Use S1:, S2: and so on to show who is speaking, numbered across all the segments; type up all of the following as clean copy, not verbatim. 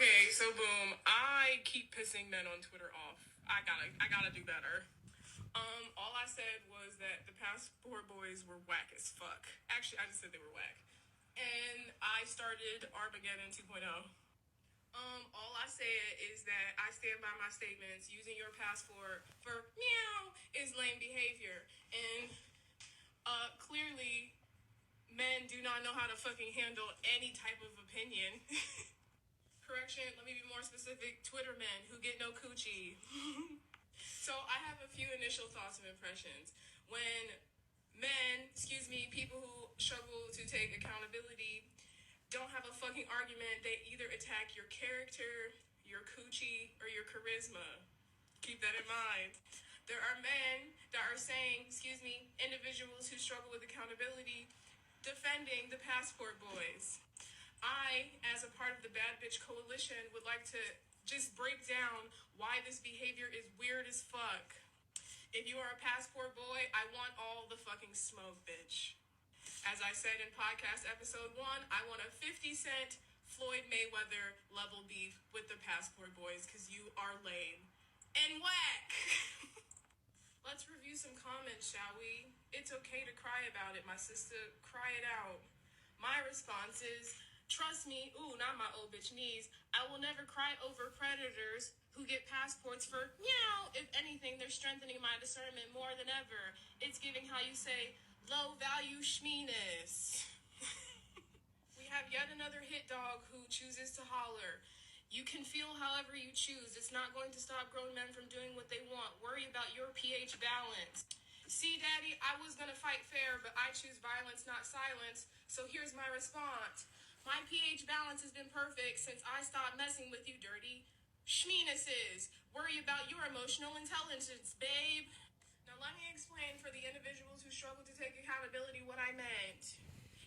S1: Okay, so boom, I keep pissing men on Twitter off. I gotta do better. All I said was that the Passport Boys were whack as fuck. Actually, I just said they were whack. And I started Armageddon 2.0. All I said is that I stand by my statements. Using your passport for meow is lame behavior. And clearly, men do not know how to fucking handle any type of opinion. Correction, let me be more specific. Twitter men who get no coochie. So I have a few initial thoughts and impressions. When men, people who struggle to take accountability don't have a fucking argument, they either attack your character, your coochie, or your charisma. Keep that in mind. There are men that are saying, individuals who struggle with accountability, defending the Passport Boys. I, as a part of the Bad Bitch Coalition, would like to just break down why this behavior is weird as fuck. If you are a Passport Boy, I want all the fucking smoke, bitch. As I said in podcast episode 1, I want a 50 Cent Floyd Mayweather level beef with the Passport Boys, because you are lame and whack. Let's review some comments, shall we? It's okay to cry about it, my sister. Cry it out. My response is, trust me, not my old bitch knees, I will never cry over predators who get passports for meow. If anything, they're strengthening my discernment more than ever. It's giving, how you say, low value schmeeness. We have yet another hit dog who chooses to holler. You can feel however you choose. It's not going to stop grown men from doing what they want. Worry about your pH balance. See, Daddy, I was going to fight fair, but I choose violence, not silence. So here's my response. My pH balance has been perfect since I stopped messing with you dirty schmeenesses. Worry about your emotional intelligence, babe. Now let me explain for the individuals who struggle to take accountability what I meant.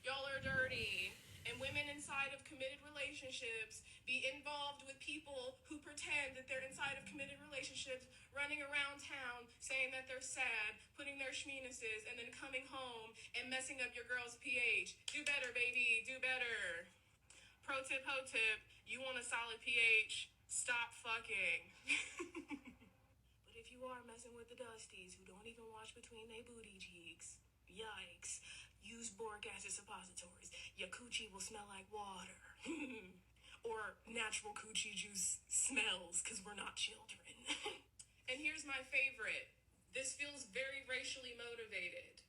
S1: Y'all are dirty. And women inside of committed relationships be involved with people who pretend that they're inside of committed relationships, running around town saying that they're sad, putting their schmeenesses, and then coming home and messing up your girl's pH. Do better, baby. Do better. Pro tip, ho tip. You want a solid pH? Stop fucking. But if you are messing with the dusties who don't even wash between their booty cheeks, yikes. Use boric acid suppositories. Your coochie will smell like water. Or natural coochie juice smells, because we're not children. And here's my favorite. This feels very racially motivated.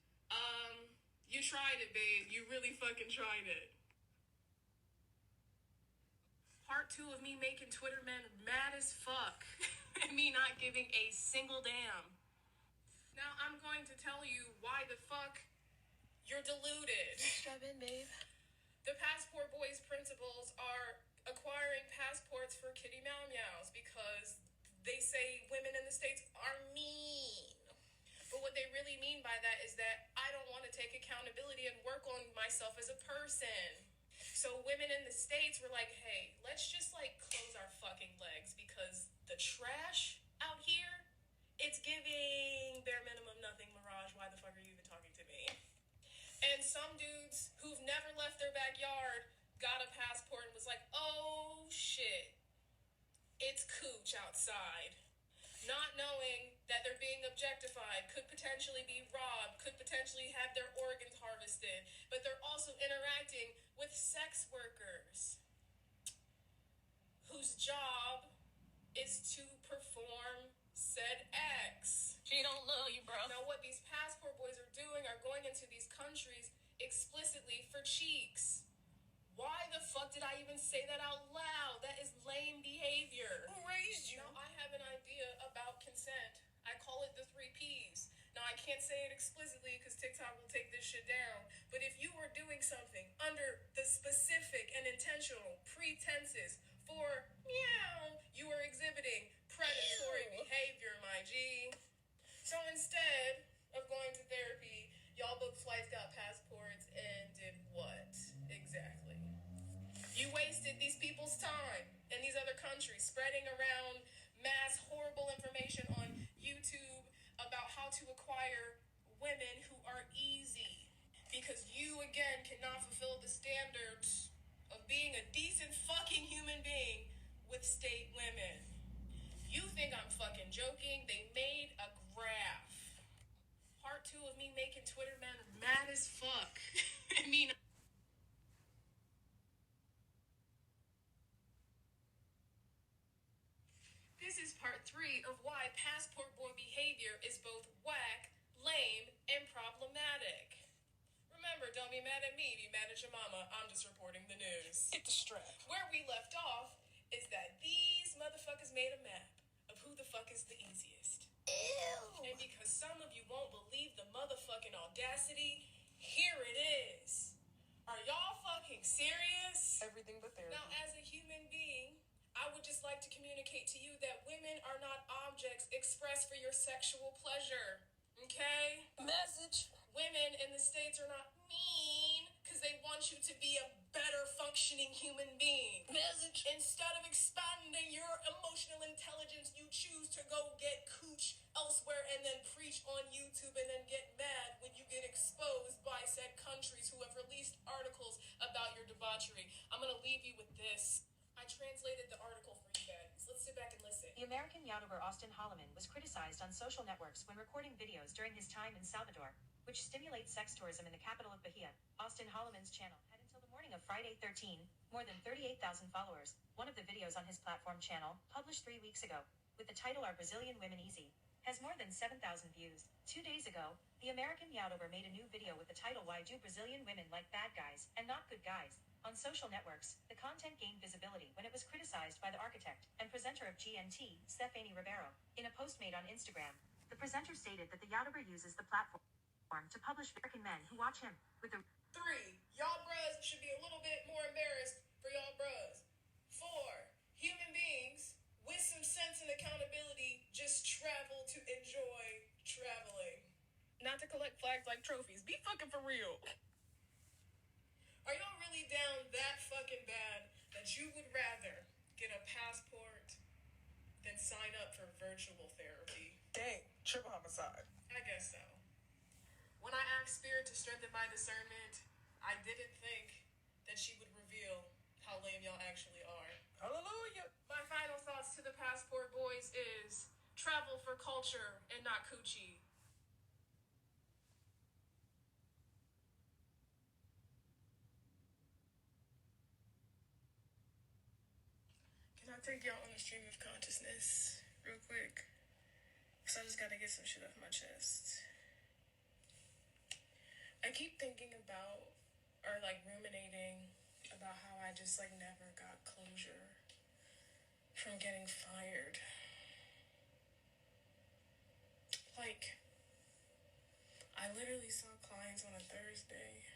S1: You tried it, babe. You really fucking tried it. Part 2 of me making Twitter men mad as fuck. And me not giving a single damn. Now I'm going to tell you why the fuck you're deluded.
S2: Strap in, babe.
S1: The Passport Boys principals are acquiring passports for kitty meow meows because they say women in the States are mean. But what they really mean by that is that I don't want to take accountability and work on myself as a person. So women in the States were like, hey, let's just close our fucking legs because the trash out here, it's giving bare minimum nothing. Mirage, why the fuck are you even talking to me? And some dudes who've never left their backyard got a passport and was like, oh shit, it's cooch outside. Not knowing that they're being objectified, could potentially be robbed, could potentially have their organs harvested, but they're also interacting with sex workers whose job is to perform said acts.
S2: She don't love you, bro.
S1: Now what these Passport Boys are doing are going into these countries explicitly for cheeks. Why the fuck did I even say that out loud? That is lame behavior.
S2: Who raised you?
S1: Now I have an idea about consent. I call it the 3 Ps. Now I can't say it explicitly because TikTok will take this shit down. But if you were doing something under the specific and intentional pretenses for meow, you are exhibiting predatory behavior, my G. So instead of going to therapy, y'all booked flights, got passports, and did what exactly? You wasted these people's time in these other countries, spreading around mass horrible information on YouTube about how to acquire women who are easy. Because you, again, cannot fulfill the standards of being a decent fucking human being with state women. You think I'm fucking joking? They made a graph. Part 2 of me making Twitter men mad as fuck. I mean, this is part 3 of why passport boy behavior is both whack, lame, and problematic. Remember, don't be mad at me, be mad at your mama. I'm just reporting the news.
S2: Hit the strap.
S1: Where we left off is that these motherfuckers made a map of who the fuck is the easiest.
S2: Ew.
S1: And because some of you won't believe the motherfucking audacity, here it is. Are y'all fucking serious?
S2: Everything but therapy.
S1: Now, as a human being, I would just like to communicate to you that women are not objects expressed for your sexual pleasure. Okay?
S2: Message.
S1: Women in the States are not mean because they want you to be a better functioning human being.
S2: Message.
S1: Instead of expanding your emotional intelligence, you choose to go get cooch elsewhere and then preach on YouTube and then get mad when you get exposed by said countries who have released articles about your debauchery. I'm going to leave you with this. I translated the article for you guys. Let's sit back and listen.
S3: The American YouTuber Austin Holloman was criticized on social networks when recording videos during his time in Salvador, which stimulates sex tourism in the capital of Bahia. Austin Holloman's channel had until the morning of Friday 13, more than 38,000 followers. One of the videos on his platform channel, published 3 weeks ago, with the title Are Brazilian Women Easy?, has more than 7,000 views. 2 days ago, the American YouTuber made a new video with the title Why Do Brazilian Women Like Bad Guys and Not Good Guys? On social networks, the content gained visibility when it was criticized by the architect and presenter of GNT, Stephanie Ribeiro. In a post made on Instagram, the presenter stated that the YouTuber uses the platform to publish American men who watch him with the
S1: 3. Y'all bros should be a little bit more embarrassed for y'all bros. 4. Human beings with some sense and accountability just travel to enjoy traveling. Not to collect flags like trophies. Be fucking for real. Are y'all really down that fucking bad that you would rather get a passport than sign up for virtual therapy?
S2: Dang. Triple homicide.
S1: I guess so. When I asked Spirit to strengthen my discernment, I didn't think that she would reveal how lame y'all actually are.
S2: Hallelujah.
S1: My final thoughts to the passport boys is travel for culture and not coochie. Can I take y'all on a stream of consciousness real quick? So I just gotta get some shit off my chest. I keep thinking about, or like ruminating about how I just like never got closure from getting fired. Like, I literally saw clients on a Thursday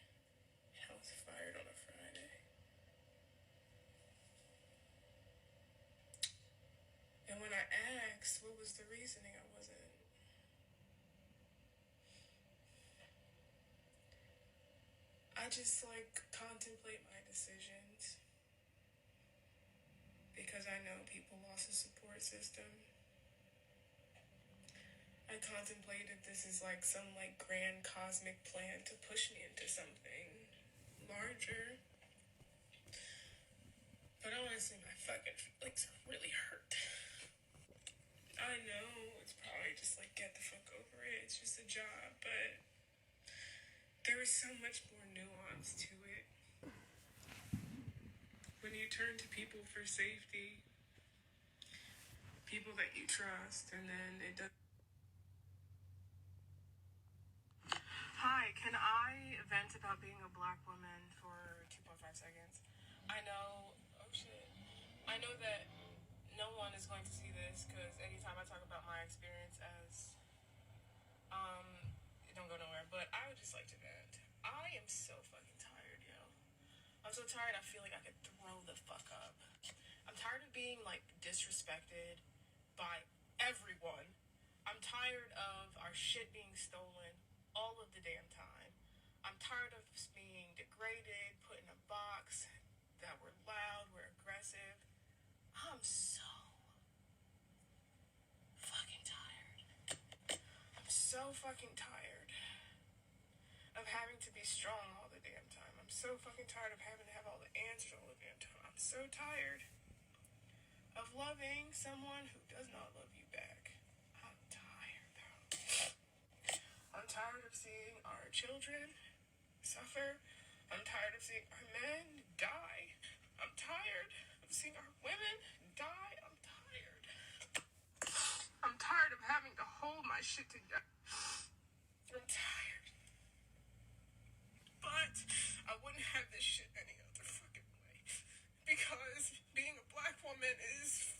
S1: and I was fired on a Friday. And when I asked what was the reasoning, I wasn't. I just like contemplate my decisions because I know people lost a support system. I contemplate if this is like some like grand cosmic plan to push me into something larger. But honestly, my fucking feelings are really hurt. I know it's probably just like get the fuck over it. It's just a job, but there is so much more nuance to it. When you turn to people for safety, people that you trust, and then it does. Hi, can I vent about being a black woman for 2.5 seconds? I know, oh shit. I know that no one is going to see this because anytime I talk about my experience as, it don't go nowhere, but I would just like to vent. I am so fucking tired, yo. I'm so tired I feel like I could throw the fuck up. I'm tired of being, like, disrespected by everyone. I'm tired of our shit being stolen all of the damn time. I'm tired of being degraded, put in a box, that we're loud, we're aggressive. I'm so fucking tired. I'm so fucking tired of having to be strong all the damn time. I'm so fucking tired of having to have all the answers all the damn time. I'm so tired of loving someone who does not love you back. I'm tired, though. I'm tired of seeing our children suffer. I'm tired of seeing our men die. I'm tired of seeing our women die. I'm tired. I'm tired of having to hold my shit together. I'm tired. But I wouldn't have this shit any other fucking way. Because being a black woman is...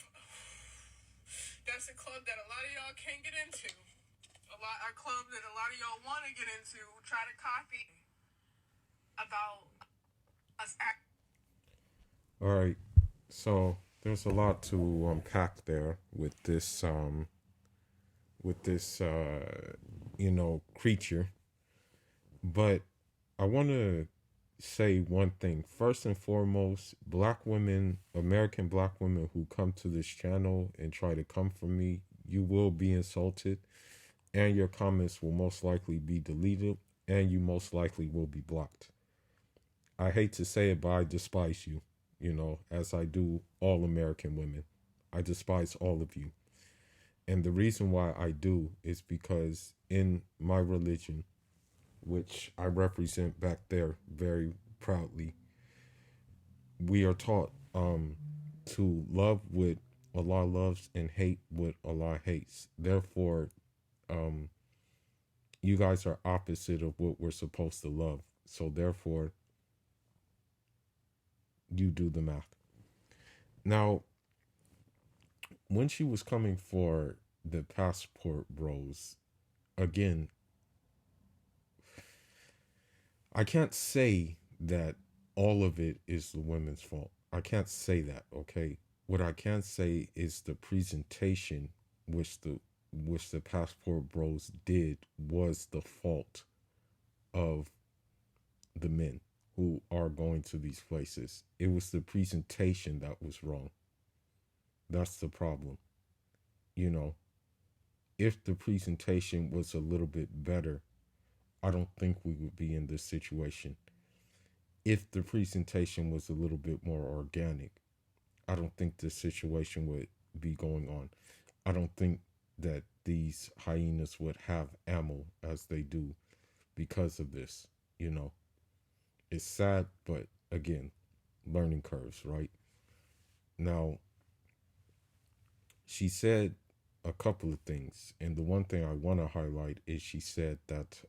S1: That's a club that a lot of y'all can't get into. A club that a lot of y'all want to get into, try to copy about us act.
S4: All right, so there's a lot to unpack there with this creature, but I want to say one thing. First and foremost, black women, American black women who come to this channel and try to come for me, you will be insulted, and your comments will most likely be deleted, and you most likely will be blocked. I hate to say it, but I despise you, as I do all American women. I despise all of you. And the reason why I do is because in my religion, which I represent back there very proudly, we are taught to love what Allah loves and hate what Allah hates. Therefore, you guys are opposite of what we're supposed to love. So therefore, you do the math. Now, when she was coming for the passport bros, again, I can't say that all of it is the women's fault. I can't say that, okay? What I can say is the presentation which the passport bros did was the fault of the men who are going to these places. It was the presentation that was wrong. That's the problem. If the presentation was a little bit better, I don't think we would be in this situation. If the presentation was a little bit more organic, I don't think this situation would be going on. I don't think that these hyenas would have ammo as they do because of this. It's sad, but again, learning curves, right? Now, she said a couple of things, and the one thing I want to highlight is she said that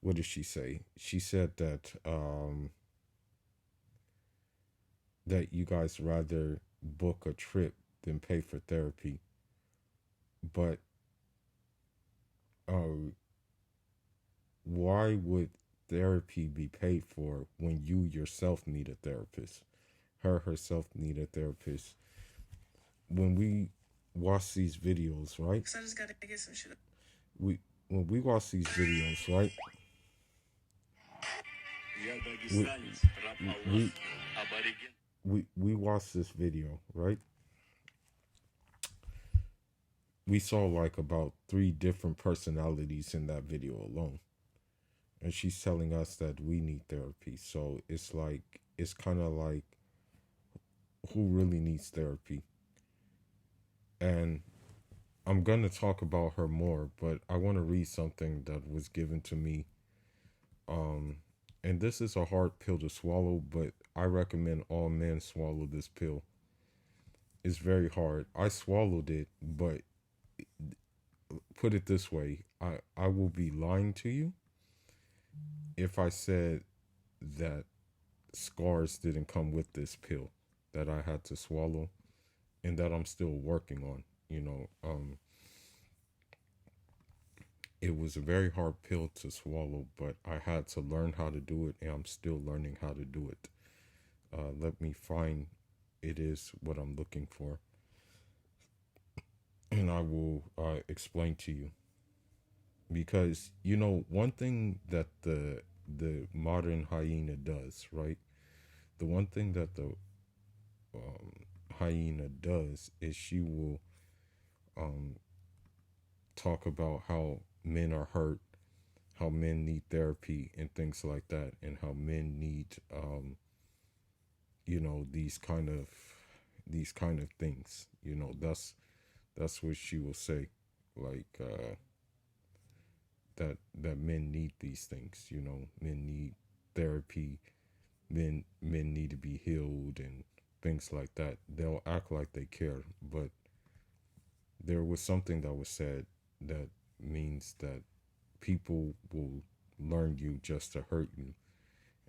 S4: what did she say? She said that that you guys rather book a trip than pay for therapy. But why would therapy be paid for when you yourself need a therapist? Her herself need a therapist. When we watch these videos, right?
S2: So I just gotta get some shit.
S4: When we watch these videos, right? We watched this video, right? We saw like about 3 different personalities in that video alone. And she's telling us that we need therapy. So it's kind of like, who really needs therapy? And I'm going to talk about her more, but I want to read something that was given to me. And this is a hard pill to swallow, but I recommend all men swallow this pill. It's very hard. I swallowed it, but put it this way, I will be lying to you if I said that scars didn't come with this pill that I had to swallow and that I'm still working on. It was a very hard pill to swallow, but I had to learn how to do it, and I'm still learning how to do it. Let me find it is what I'm looking for, and I will explain to you. Because, one thing that the modern hyena does, right? The one thing that the hyena does is she will talk about how men are hurt, how men need therapy and things like that, and how men need these kind of things. That's what she will say, like that men need these things. Men need therapy. Men need to be healed and things like that. They'll act like they care, but there was something that was said that means that people will learn you just to hurt you.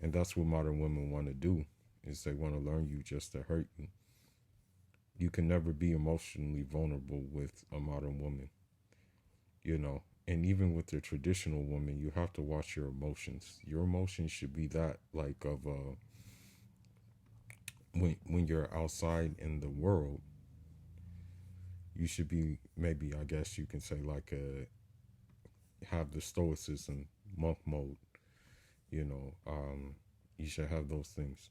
S4: And that's what modern women want to do, is they want to learn you just to hurt you. You can never be emotionally vulnerable with a modern woman, and even with the traditional woman, you have to watch your emotions. Your emotions should be that, like, of when you're outside in the world, you should be, maybe, I guess you can say, like, have the stoicism, monk mode. You should have those things.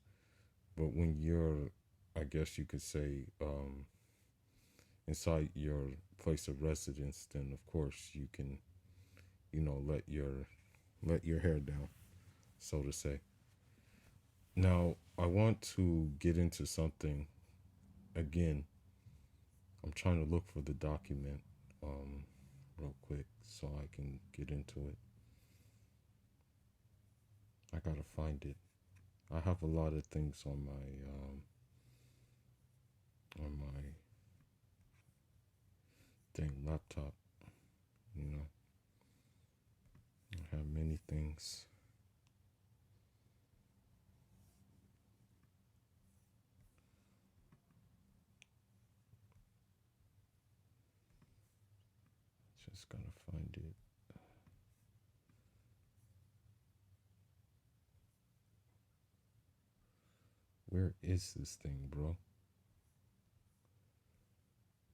S4: But when you're, I guess you could say, inside your place of residence, then of course you can, let your hair down, so to say. Now, I want to get into something again. I'm trying to look for the document real quick so I can get into it. I gotta find it. I have a lot of things on my laptop. I have many things. Just gotta find it. Where is this thing, bro?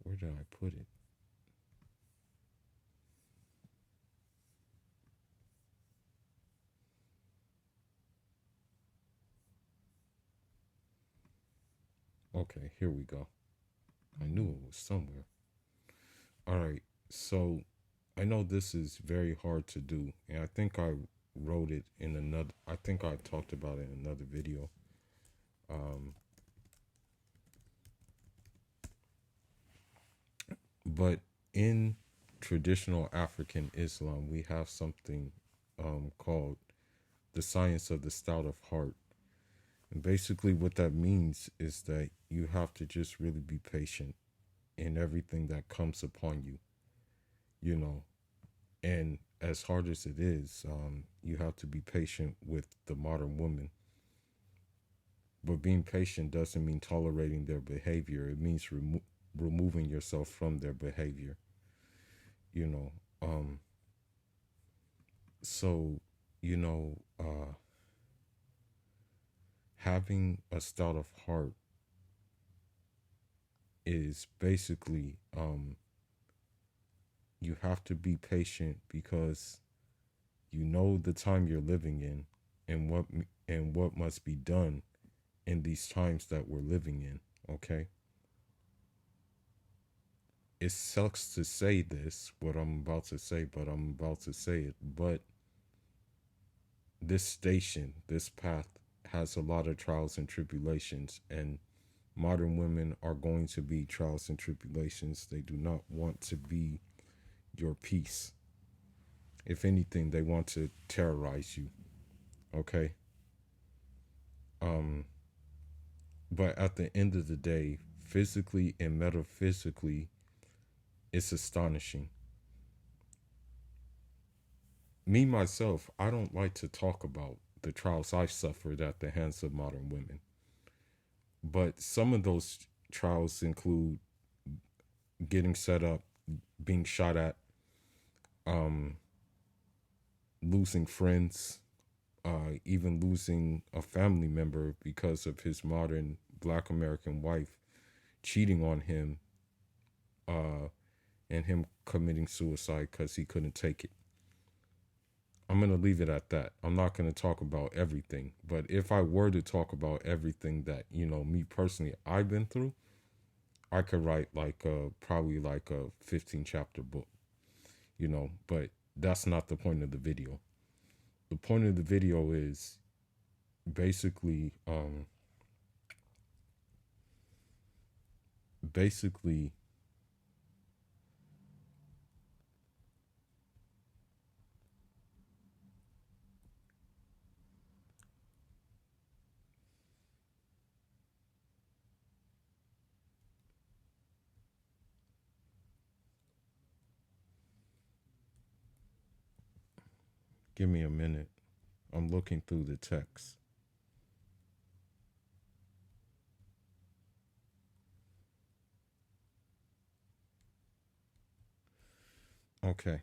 S4: Where did I put it? Okay, here we go. I knew it was somewhere. All right, so I know this is very hard to do, and I think I wrote it in another, I think I talked about it in another video. But in traditional African Islam, we have something called the science of the stout of heart. And basically what that means is that you have to just really be patient in everything that comes upon you, and as hard as it is, you have to be patient with the modern woman. But being patient doesn't mean tolerating their behavior. It means removing yourself from their behavior, so, having a stout of heart is basically, you have to be patient because you know the time you're living in and what must be done in these times that we're living in, okay? It sucks to say this, what I'm about to say, but I'm about to say it. But this station, this path, has a lot of trials and tribulations, and modern women are going to be trials and tribulations. They do not want to be your peace. If anything, they want to terrorize you, okay? But at the end of the day, physically and metaphysically, it's astonishing. Me, myself, I don't like to talk about the trials I've suffered at the hands of modern women. But some of those trials include getting set up, being shot at, losing friends, even losing a family member because of his modern Black American wife cheating on him, and him committing suicide because he couldn't take it. I'm going to leave it at that. I'm not going to talk about everything. But if I were to talk about everything that, me personally, I've been through, I could write probably like a 15-chapter book, but that's not the point of the video. The point of the video is basically basically, give me a minute. I'm looking through the text. Okay.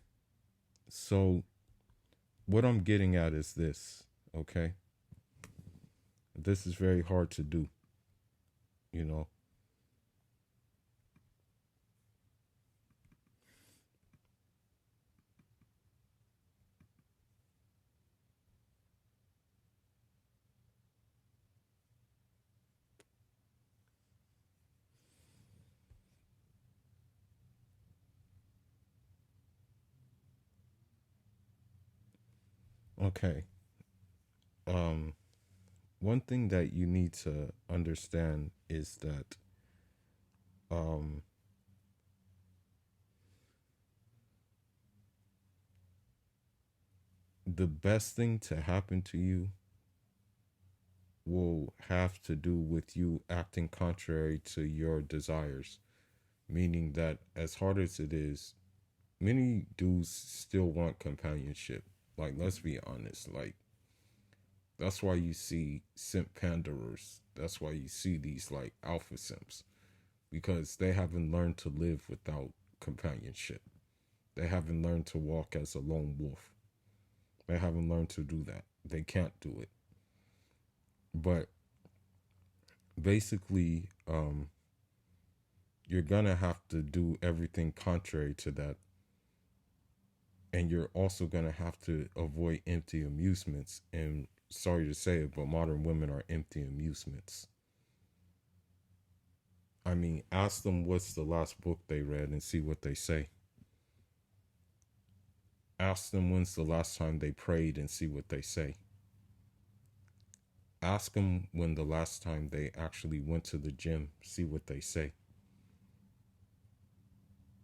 S4: So what I'm getting at is this, okay? This is very hard to do, you know. Okay. One thing that you need to understand is that um the best thing to happen to you will have to do with you acting contrary to your desires. Meaning that as hard as it is, many dudes still want companionship. Like, let's be honest. Like, that's why you see simp panderers. That's why you see these like alpha simps. Because they haven't learned to live without companionship. They haven't learned to walk as a lone wolf. They haven't learned to do that. They can't do it. But basically, you're gonna have to do everything contrary to that. And you're also gonna have to avoid empty amusements. And sorry to say it, but modern women are empty amusements. I mean, ask them what's the last book they read and see what they say. Ask them when's the last time they prayed and see what they say. Ask them when the last time they actually went to the gym, see what they say.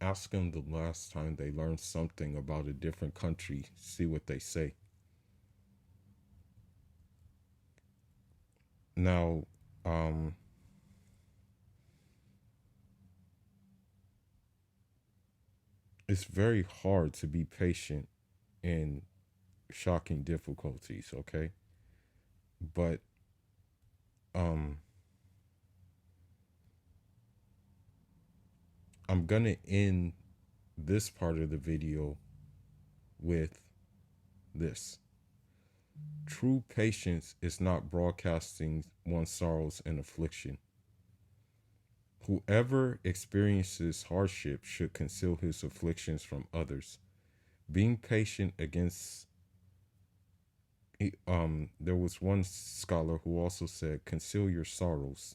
S4: Ask them the last time they learned something about a different country, see what they say. Now, it's very hard to be patient in shocking difficulties, okay? But I'm gonna end this part of the video with this. True patience is not broadcasting one's sorrows and affliction. Whoever experiences hardship should conceal his afflictions from others. Being patient against there was one scholar who also said, conceal your sorrows.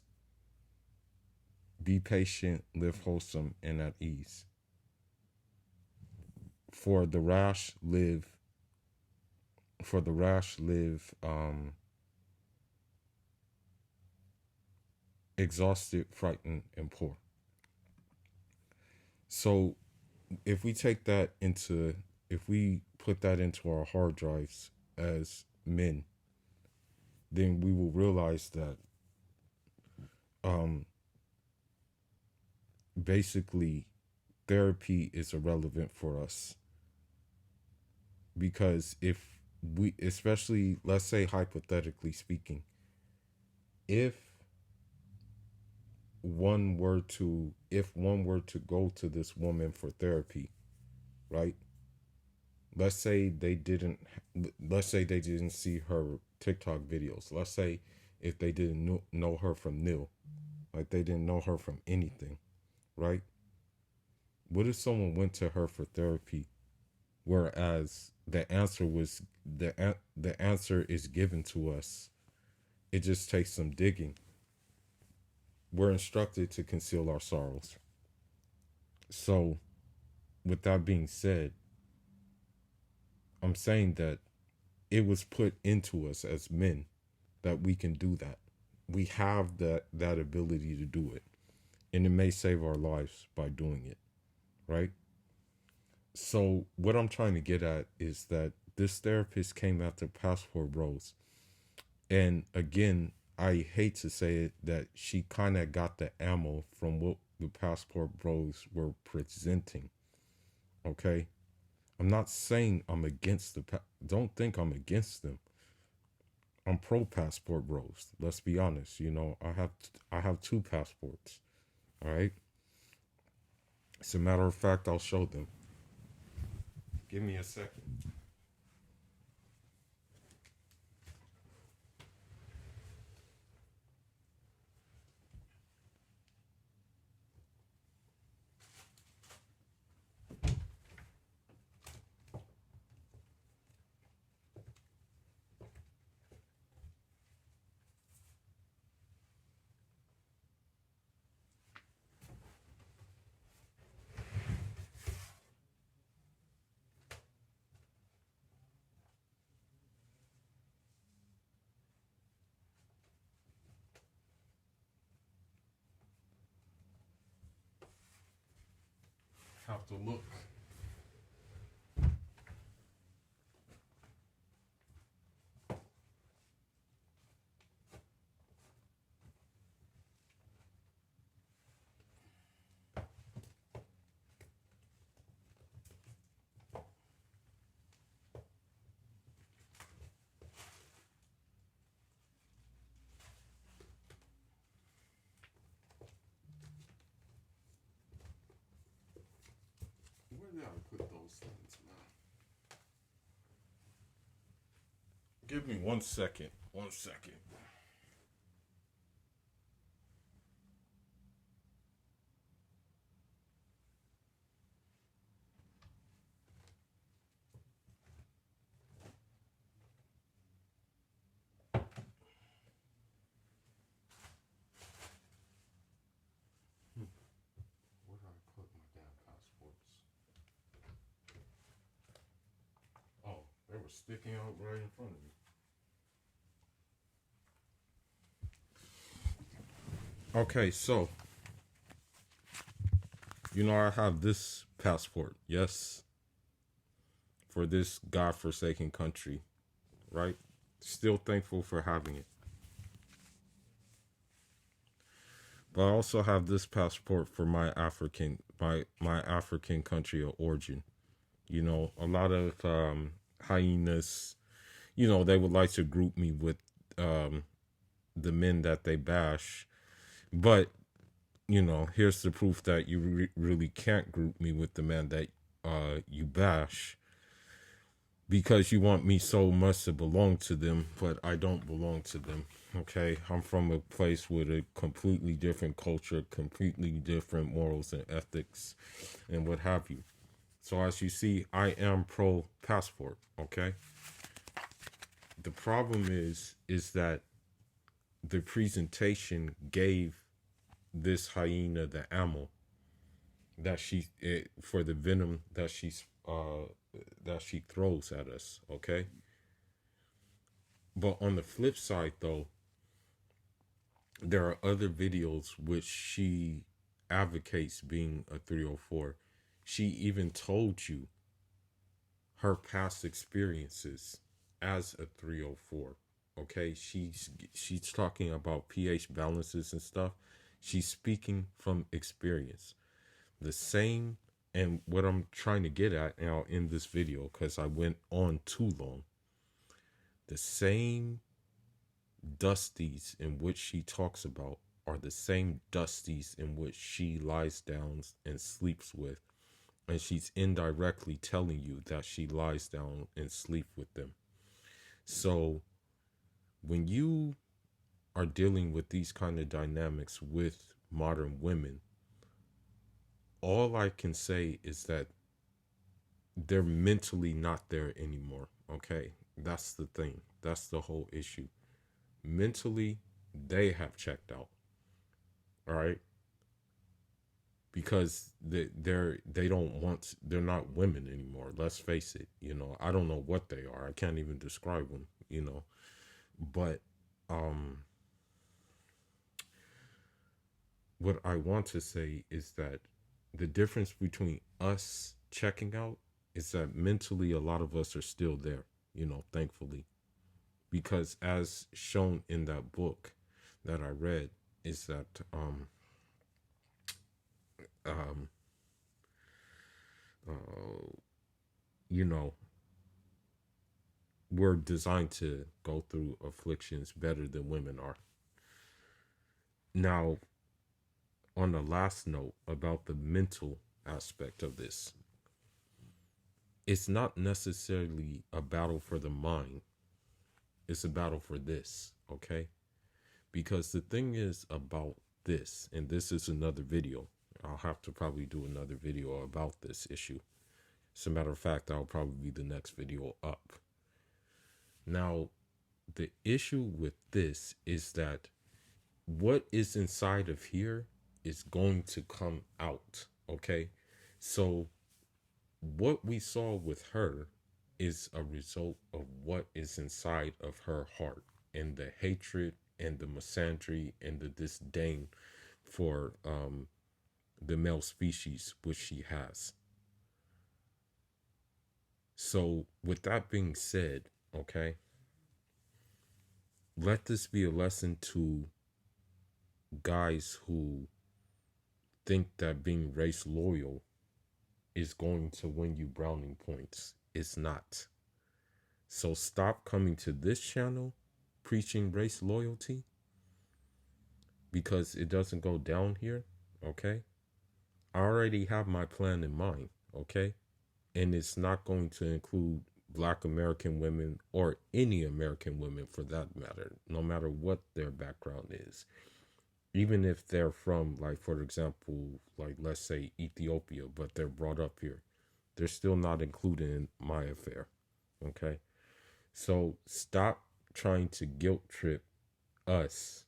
S4: Be patient, live wholesome and at ease. For the rash live exhausted, frightened, and poor. So if we put that into our hard drives as men, then we will realize that basically therapy is irrelevant for us. Because if we, especially, let's say hypothetically speaking, if one were to go to this woman for therapy, right? Let's say they didn't see her TikTok videos. Let's say if they didn't know her from nil, like they didn't know her from anything, right? What if someone went to her for therapy, whereas the answer is given to us? It just takes some digging. We're instructed to conceal our sorrows. So, with that being said, I'm saying that it was put into us as men that we can do that. We have that ability to do it. and it may save our lives by doing it, right? So what I'm trying to get at is that this therapist came after Passport Rose, and again, I hate to say it, that she kind of got the ammo from what the Passport Bros were presenting. Okay, I'm not saying I'm against don't think I'm against them. I'm pro Passport Bros. Let's be honest. You know, I have two passports. All right. As a matter of fact, I'll show them. Give me a second. Have to look. Where did I put those things, man? Give me 1 second. 1 second. Where did I put my damn passports? Oh, they were sticking out right in front of me. Okay, so, you know, I have this passport, yes, for this godforsaken country, right? Still thankful for having it. But I also have this passport for my African country of origin. You know, a lot of hyenas, you know, they would like to group me with the men that they bash. But, you know, here's the proof that you really can't group me with the men that you bash, because you want me so much to belong to them, but I don't belong to them. Okay, I'm from a place with a completely different culture, completely different morals and ethics, and what have you. So as you see, I am pro passport. Okay. The problem is that the presentation gave this hyena the ammo that for the venom that she throws at us. Okay. But on the flip side, though, there are other videos which she advocates being a 304. She even told you her past experiences as a 304. Okay, she's talking about pH balances and stuff. She's speaking from experience. The same, and what I'm trying to get at now in this video, because I went on too long, the same dusties in which she talks about are the same dusties in which she lies down and sleeps with, and she's indirectly telling you that she lies down and sleep with them. So when you are dealing with these kind of dynamics with modern women, all I can say is that they're mentally not there anymore. Okay, that's the thing. That's the whole issue. Mentally, they have checked out. All right, because they're not women anymore. Let's face it. You know, I don't know what they are. I can't even describe them. You know, but what I want to say is that the difference between us checking out is that mentally a lot of us are still there, thankfully. Because as shown in that book that I read, is that um you know we're designed to go through afflictions better than women are. Now, on the last note about the mental aspect of this, it's not necessarily a battle for the mind, it's a battle for this, okay? Because the thing is about this, and this is another video, I'll have to probably do another video about this issue. As a matter of fact, that'll probably be the next video up. Now, the issue with this is that what is inside of here is going to come out, okay? So what we saw with her is a result of what is inside of her heart, and the hatred and the misandry and the disdain for the male species which she has. So with that being said, okay, let this be a lesson to guys who think that being race loyal is going to win you brownie points. It's not. So stop coming to this channel preaching race loyalty, because it doesn't go down here, okay? I already have my plan in mind, okay? And it's not going to include Black American women or any American women for that matter, no matter what their background is. Even if they're from, like, for example, like, let's say Ethiopia, but they're brought up here, they're still not included in my affair, okay? So stop trying to guilt trip us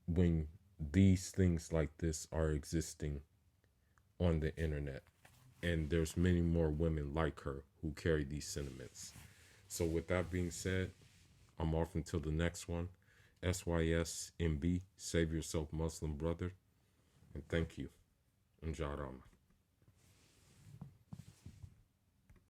S4: when these things like this are existing on the internet. And there's many more women like her who carry these sentiments. So with that being said, I'm off until the next one. SYSMB, Save Yourself Muslim Brother. And thank you. And Jarama.